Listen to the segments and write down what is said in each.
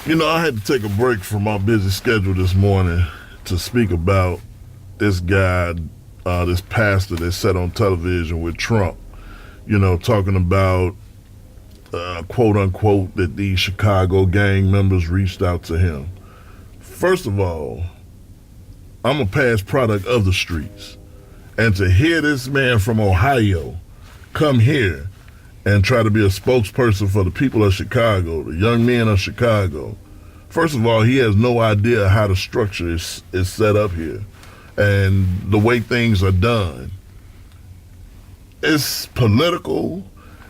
You know, I had to take a break from my busy schedule this morning to speak about this guy, this pastor that sat on television with Trump, talking about, quote unquote, that these Chicago gang members reached out to him. First of all, I'm a past product of the streets. And to hear this man from Ohio come here and try to be a spokesperson for the people of Chicago, the young men of Chicago. First of all, he has no idea how the structure is set up here and the way things are done. It's political.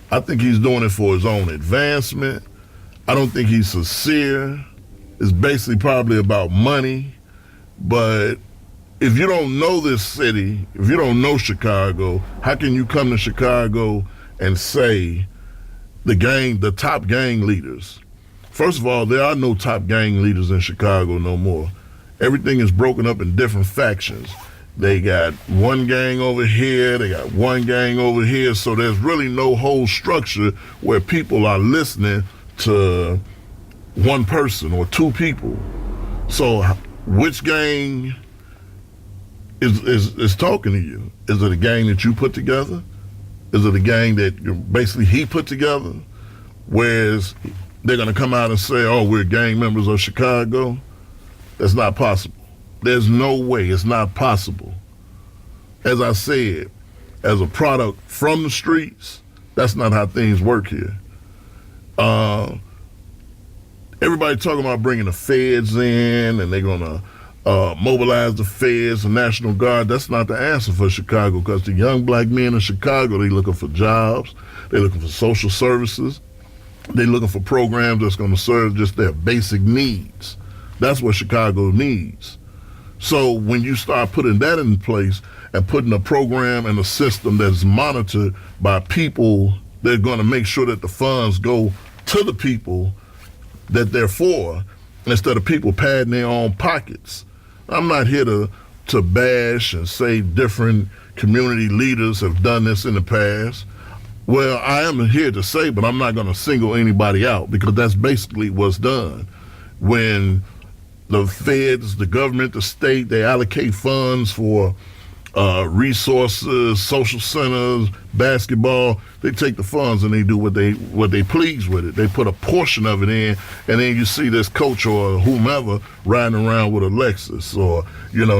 I think he's doing it for his own advancement. I don't think he's sincere. It's basically probably about money. But if you don't know this city, if you don't know Chicago, how can you come to Chicago and say the top gang leaders? First of all, there are no top gang leaders in Chicago no more. Everything is broken up in different factions. They got one gang over here, they got one gang over here, so there's really no whole structure where people are listening to one person or two people. So which gang is talking to you? Is it a gang that you put together? Is it a gang that basically he put together? Whereas they're going to come out and say, oh, we're gang members of Chicago? That's not possible. There's no way. It's not possible. As I said, as a product from the streets, that's not how things work here. Everybody talking about bringing the feds in and they're going to mobilize the feds, the National Guard. That's not the answer for Chicago, because the young black men in Chicago, they looking for jobs, they're looking for social services, they're looking for programs that's going to serve just their basic needs. That's what Chicago needs. So when you start putting that in place and putting a program and a system that's monitored by people, they're going to make sure that the funds go to the people that they're for, instead of people padding their own pockets. I'm not here to bash and say different community leaders have done this in the past. Well, I am here to say, but I'm not going to single anybody out, because that's basically what's done. When the feds, the government, the state, they allocate funds for resources, social centers, basketball, they take the funds and they do what they please with it. They put a portion of it in, and then you see this coach or whomever riding around with a Lexus, or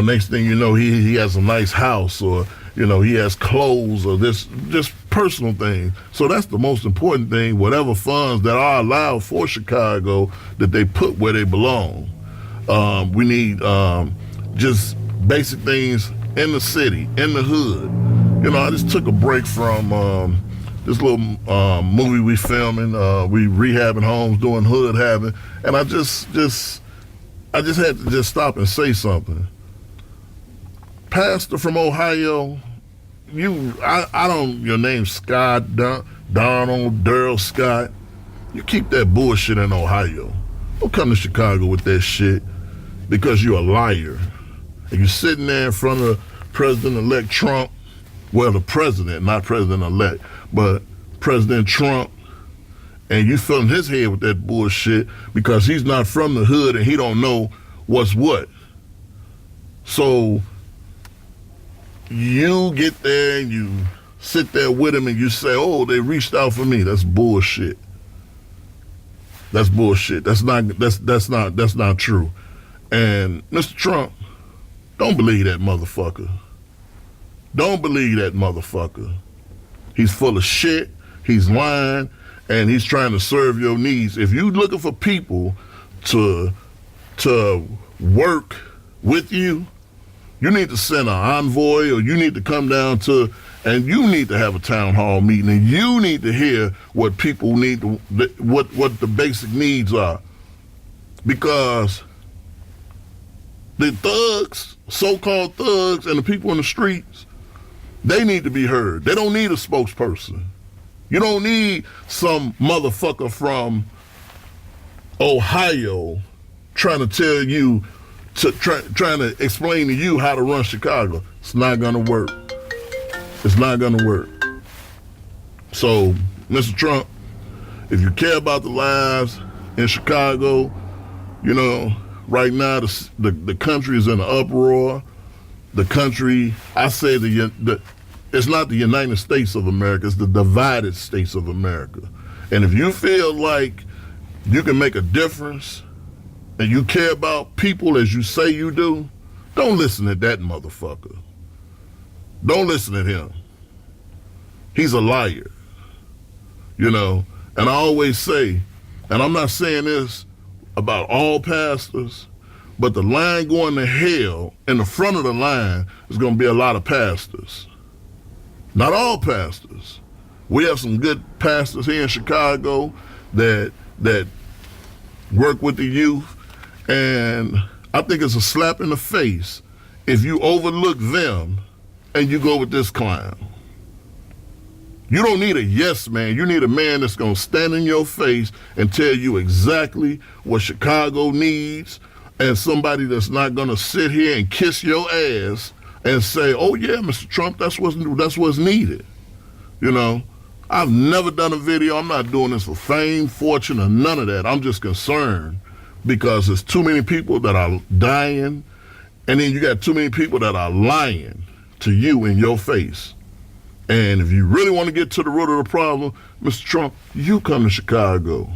next thing you know, he has a nice house, or he has clothes, or this just personal things. So that's the most important thing. Whatever funds that are allowed for Chicago, that they put where they belong. We need just basic things in the city, in the hood. I just took a break from this little movie we filming. We rehabbing homes, doing HoodHabbin, and I just had to just stop and say something. Pastor from Ohio, your name's Scott, Donald, Darrell Scott. You keep that bullshit in Ohio. Don't come to Chicago with that shit, because you're a liar. And you're sitting there in front of President-elect Trump, well, the president, not president-elect, but President Trump, and you filling his head with that bullshit because he's not from the hood and he don't know what's what. So you get there and you sit there with him and you say, oh, they reached out for me. That's bullshit. That's bullshit. That's not true. And Mr. Trump, don't believe that motherfucker. Don't believe that motherfucker. He's full of shit. He's lying, and he's trying to serve your needs. If you're looking for people to work with you, you need to send an envoy, or you need to come down and you need to have a town hall meeting, and you need to hear what people need, what the basic needs are. Because the thugs, so-called thugs, and the people in the streets, they need to be heard. They don't need a spokesperson. You don't need some motherfucker from Ohio trying to tell you, trying to explain to you how to run Chicago. It's not gonna work. It's not gonna work. So, Mr. Trump, if you care about the lives in Chicago, You know, right now the country is in an uproar. The country, I say it's not the United States of America, it's the divided states of America. And if you feel like you can make a difference and you care about people as you say you do, don't listen to that motherfucker. Don't listen to him. He's a liar. You know, and I always say, and I'm not saying this about all pastors, but the line going to hell, in the front of the line, is going to be a lot of pastors. Not all pastors. We have some good pastors here in Chicago that work with the youth, and I think it's a slap in the face if you overlook them and you go with this clown. You don't need a yes man. You need a man that's going to stand in your face and tell you exactly what Chicago needs, and somebody that's not going to sit here and kiss your ass and say, oh yeah, Mr. Trump, that's what's needed. You know, I've never done a video. I'm not doing this for fame, fortune, or none of that. I'm just concerned because there's too many people that are dying, and then you got too many people that are lying to you in your face. And if you really want to get to the root of the problem, Mr. Trump, you come to Chicago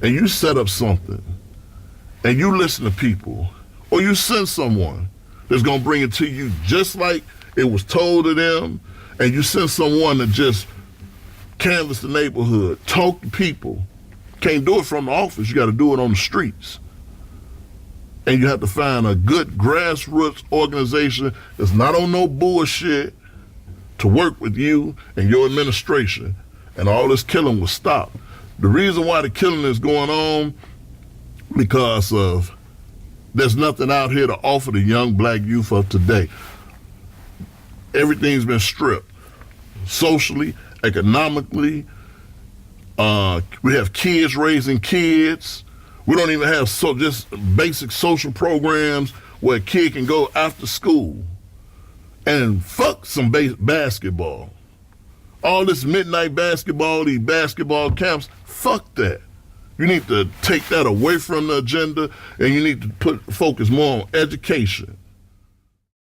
and you set up something and you listen to people, or you send someone that's going to bring it to you just like it was told to them, and you send someone to just canvass the neighborhood, talk to people. Can't do it from the office. You got to do it on the streets. And you have to find a good grassroots organization that's not on no bullshit to work with you and your administration, and all this killing will stop. The reason why the killing is going on, because of there's nothing out here to offer the young black youth of today. Everything's been stripped. Socially, economically, we have kids raising kids. We don't even have just basic social programs where a kid can go after school. And fuck some basketball. All this midnight basketball, these basketball camps, fuck that. You need to take that away from the agenda, and you need to focus more on education.